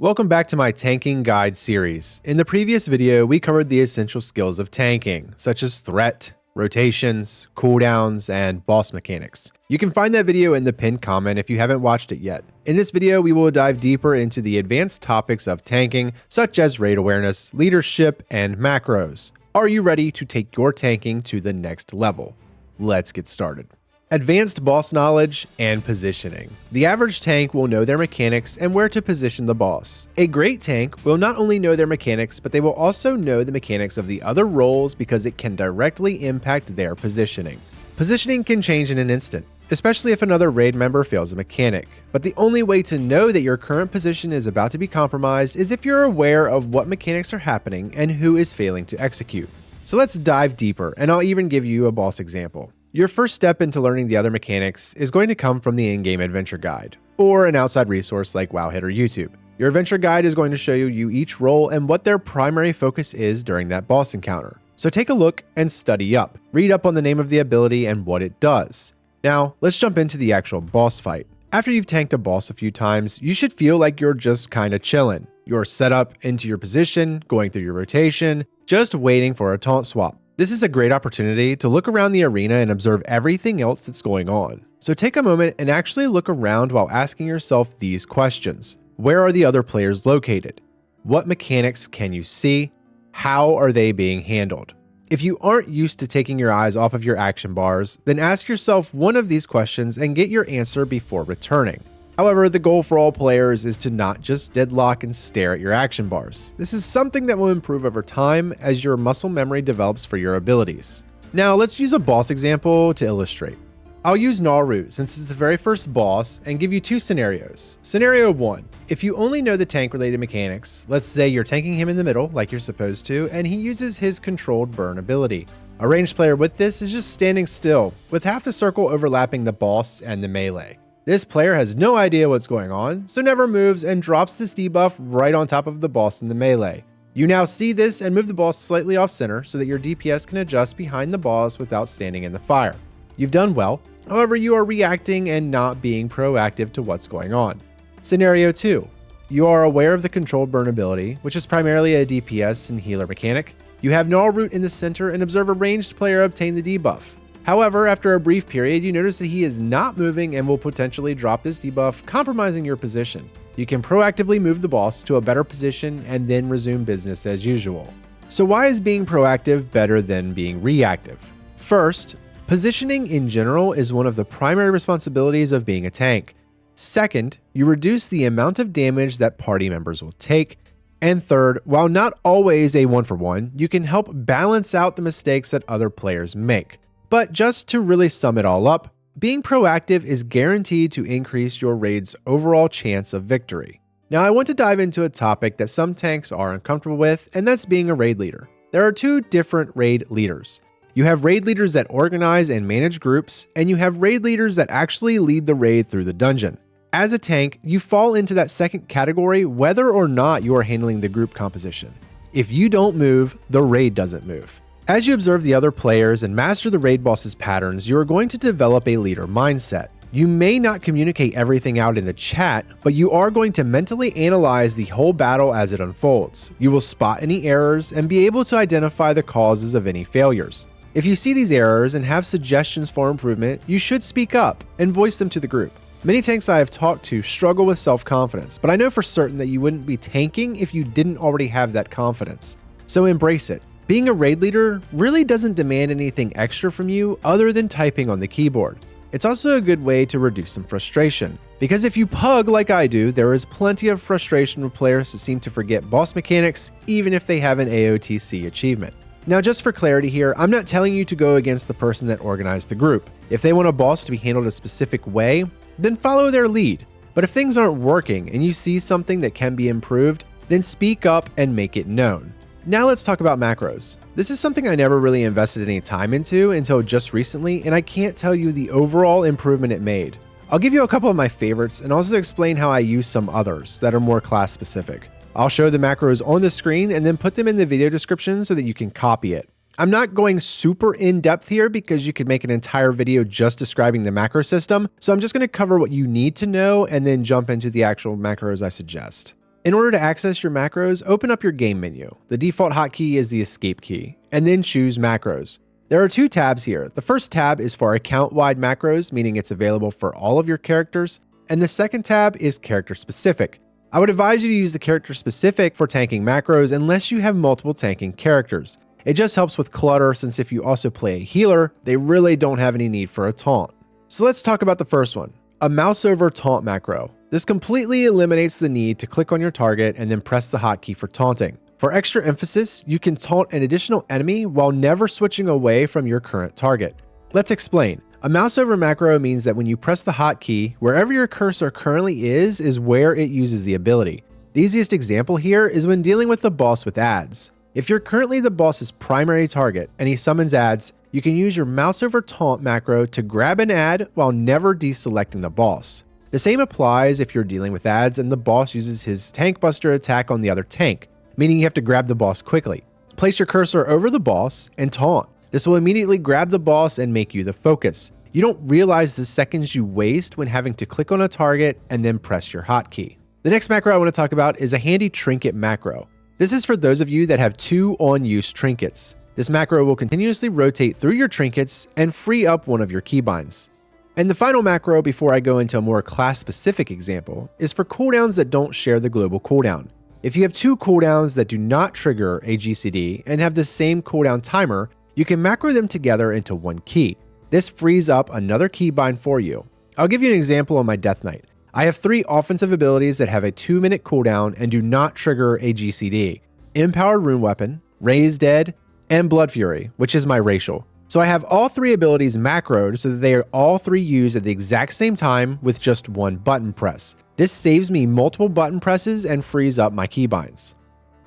Welcome back to my tanking guide series. In the previous video, we covered the essential skills of tanking, such as threat, rotations, cooldowns, and boss mechanics. You can find that video in the pinned comment if you haven't watched it yet. In this video, we will dive deeper into the advanced topics of tanking, such as raid awareness, leadership, and macros. Are you ready to take your tanking to the next level? Let's get started. Advanced boss knowledge and positioning. The average tank will know their mechanics and where to position the boss. A great tank will not only know their mechanics, but they will also know the mechanics of the other roles because it can directly impact their positioning. Positioning can change in an instant, especially if another raid member fails a mechanic. But the only way to know that your current position is about to be compromised is if you're aware of what mechanics are happening and who is failing to execute. So let's dive deeper, and I'll even give you a boss example. Your first step into learning the other mechanics is going to come from the in-game adventure guide, or an outside resource like Wowhead or YouTube. Your adventure guide is going to show you each role and what their primary focus is during that boss encounter. So take a look and study up. Read up on the name of the ability and what it does. Now, let's jump into the actual boss fight. After you've tanked a boss a few times, you should feel like you're just kinda chilling. You're set up into your position, going through your rotation, just waiting for a taunt swap. This is a great opportunity to look around the arena and observe everything else that's going on. So take a moment and actually look around while asking yourself these questions. Where are the other players located? What mechanics can you see? How are they being handled? If you aren't used to taking your eyes off of your action bars, then ask yourself one of these questions and get your answer before returning. However, the goal for all players is to not just deadlock and stare at your action bars. This is something that will improve over time as your muscle memory develops for your abilities. Now, let's use a boss example to illustrate. I'll use Gnawroot since it's the very first boss and give you two scenarios. Scenario 1. If you only know the tank related mechanics, let's say you're tanking him in the middle like you're supposed to, and he uses his controlled burn ability. A ranged player with this is just standing still, with half the circle overlapping the boss and the melee. This player has no idea what's going on, so never moves and drops this debuff right on top of the boss in the melee. You now see this and move the boss slightly off center so that your DPS can adjust behind the boss without standing in the fire. You've done well, however you are reacting and not being proactive to what's going on. Scenario 2. You are aware of the controlled burn ability, which is primarily a DPS and healer mechanic. You have Gnawroot in the center and observe a ranged player obtain the debuff. However, after a brief period, you notice that he is not moving and will potentially drop this debuff, compromising your position. You can proactively move the boss to a better position and then resume business as usual. So why is being proactive better than being reactive? First, positioning in general is one of the primary responsibilities of being a tank. Second, you reduce the amount of damage that party members will take. And third, while not always a one-for-one, you can help balance out the mistakes that other players make. But just to really sum it all up, being proactive is guaranteed to increase your raid's overall chance of victory. Now I want to dive into a topic that some tanks are uncomfortable with, and that's being a raid leader. There are two different raid leaders. You have raid leaders that organize and manage groups, and you have raid leaders that actually lead the raid through the dungeon. As a tank, you fall into that second category whether or not you are handling the group composition. If you don't move, the raid doesn't move. As you observe the other players and master the raid boss's patterns, you are going to develop a leader mindset. You may not communicate everything out in the chat, but you are going to mentally analyze the whole battle as it unfolds. You will spot any errors and be able to identify the causes of any failures. If you see these errors and have suggestions for improvement, you should speak up and voice them to the group. Many tanks I have talked to struggle with self-confidence, but I know for certain that you wouldn't be tanking if you didn't already have that confidence. So embrace it. Being a raid leader really doesn't demand anything extra from you other than typing on the keyboard. It's also a good way to reduce some frustration, because if you pug like I do, there is plenty of frustration with players that seem to forget boss mechanics even if they have an AOTC achievement. Now just for clarity here, I'm not telling you to go against the person that organized the group. If they want a boss to be handled a specific way, then follow their lead. But if things aren't working and you see something that can be improved, then speak up and make it known. Now let's talk about macros. This is something I never really invested any time into until just recently, and I can't tell you the overall improvement it made. I'll give you a couple of my favorites and also explain how I use some others that are more class specific. I'll show the macros on the screen and then put them in the video description so that you can copy it. I'm not going super in depth here because you could make an entire video just describing the macro system, so I'm just going to cover what you need to know and then jump into the actual macros I suggest. In order to access your macros, open up your game menu. The default hotkey is the escape key, and then choose macros. There are 2 tabs here. The first tab is for account-wide macros, meaning it's available for all of your characters, and the second tab is character specific. I would advise you to use the character specific for tanking macros unless you have multiple tanking characters. It just helps with clutter, since if you also play a healer, they really don't have any need for a taunt. So let's talk about the first one, a mouse over taunt macro. This completely eliminates the need to click on your target and then press the hotkey for taunting. For extra emphasis, you can taunt an additional enemy while never switching away from your current target. Let's explain. A mouse over macro means that when you press the hotkey, wherever your cursor currently is where it uses the ability. The easiest example here is when dealing with the boss with ads. If you're currently the boss's primary target and he summons ads, you can use your mouse over taunt macro to grab an ad while never deselecting the boss. The same applies if you're dealing with ads and the boss uses his tank buster attack on the other tank, meaning you have to grab the boss quickly. Place your cursor over the boss and taunt. This will immediately grab the boss and make you the focus. You don't realize the seconds you waste when having to click on a target and then press your hotkey. The next macro I want to talk about is a handy trinket macro. This is for those of you that have 2 on-use trinkets. This macro will continuously rotate through your trinkets and free up one of your keybinds. And the final macro before I go into a more class-specific example is for cooldowns that don't share the global cooldown. If you have 2 cooldowns that do not trigger a GCD and have the same cooldown timer, you can macro them together into one key. This frees up another keybind for you. I'll give you an example on my DeathKnight. I have 3 offensive abilities that have a 2-minute cooldown and do not trigger a GCD. Empowered Rune Weapon, Raise Dead, and Blood Fury, which is my racial. So I have all 3 abilities macroed so that they are all 3 used at the exact same time with just one button press. This saves me multiple button presses and frees up my keybinds.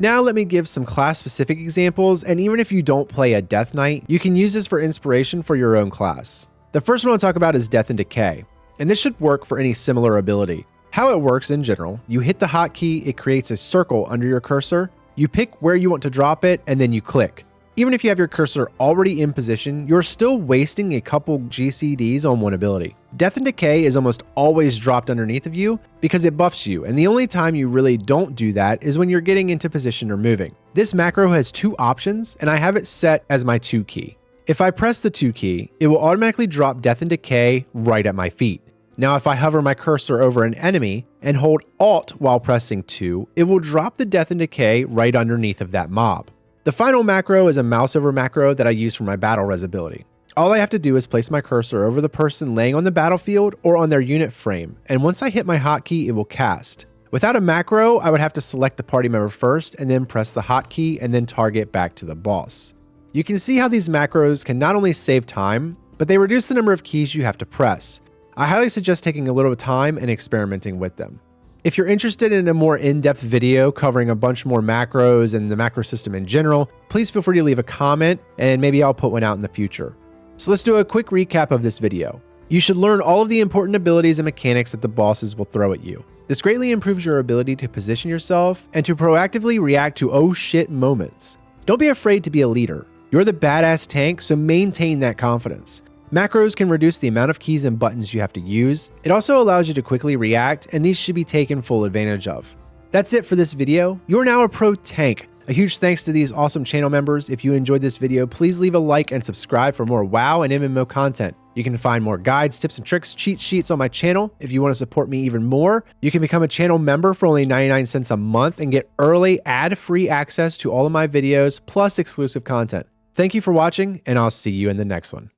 Now let me give some class-specific examples, and even if you don't play a DeathKnight, you can use this for inspiration for your own class. The first one I'll talk about is Death and Decay, and this should work for any similar ability. How it works in general, you hit the hotkey, it creates a circle under your cursor, you pick where you want to drop it, and then you click. Even if you have your cursor already in position, you're still wasting a couple GCDs on one ability. Death and Decay is almost always dropped underneath of you because it buffs you, and the only time you really don't do that is when you're getting into position or moving. This macro has 2 options, and I have it set as my 2 key. If I press the 2 key, it will automatically drop Death and Decay right at my feet. Now if I hover my cursor over an enemy and hold Alt while pressing 2, it will drop the Death and Decay right underneath of that mob. The final macro is a mouse over macro that I use for my battle res ability. All I have to do is place my cursor over the person laying on the battlefield or on their unit frame, and once I hit my hotkey, it will cast. Without a macro, I would have to select the party member first and then press the hotkey and then target back to the boss. You can see how these macros can not only save time, but they reduce the number of keys you have to press. I highly suggest taking a little time and experimenting with them. If you're interested in a more in-depth video covering a bunch more macros and the macro system in general, please feel free to leave a comment and maybe I'll put one out in the future. So let's do a quick recap of this video. You should learn all of the important abilities and mechanics that the bosses will throw at you. This greatly improves your ability to position yourself and to proactively react to oh shit moments. Don't be afraid to be a leader. You're the badass tank, so maintain that confidence. Macros can reduce the amount of keys and buttons you have to use. It also allows you to quickly react, and these should be taken full advantage of. That's it for this video. You're now a pro tank. A huge thanks to these awesome channel members. If you enjoyed this video, please leave a like and subscribe for more WoW and MMO content. You can find more guides, tips and tricks, cheat sheets on my channel. If you want to support me even more, you can become a channel member for only 99 cents a month and get early ad-free access to all of my videos plus exclusive content. Thank you for watching, and I'll see you in the next one.